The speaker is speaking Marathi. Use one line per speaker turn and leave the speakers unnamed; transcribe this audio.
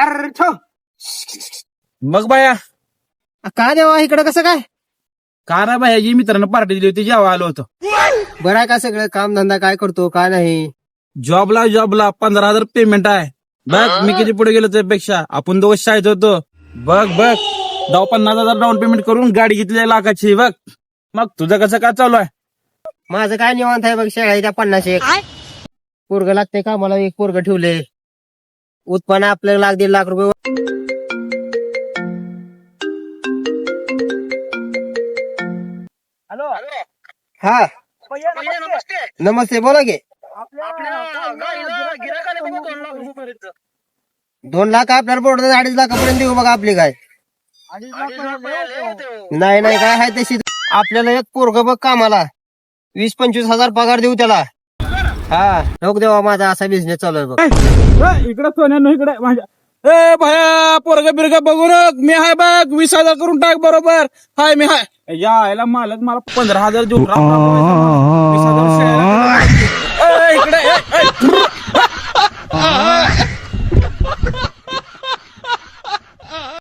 अरे ठेव.
मग बाया
का देवा इकडे कसं काय?
का ना बायाची मित्रांनो पार्टी दिली होती जेव्हा आलो होतो.
बरं आहे का सगळं काम धंदा काय करतो काय नाही?
जॉबला 15,000 पेमेंट आहे. बघ मी किती पुढे गेलो त्यापेक्षा. आपण दोघं शाळेत होतो. बघ 50,000 डाऊन पेमेंट करून गाडी घेतली लाखाची. बघ मग तुझं कसं काय चालू आहे?
माझं काय निवांत आहे बघ. शेळ्या 50 पोरग लागते का मला? एक पोरग ठेवले. उत्पन्न आपल्याला 1,00,000-1,50,000 रुपये.
हॅलो
हा नमस्ते बोला की. 2,00,000 आपल्याला बोर्ड 2,50,000 देऊ बघा. आपली काय नाही काय आहे तशी. आपल्याला एक पोरग बघ कामाला 20-25 हजार पगार देऊ त्याला. हा नको देवा माझा असा बिझनेस चालू आहे बघ.
इकडे सोन्यानो इकडे माझ्या. ए भया पोरग बिरग बघू नक. मी हाय बघ 20,000 करून टाक. बरोबर हाय मी हाय. यायला मालक मला 15,000 देऊन 20,000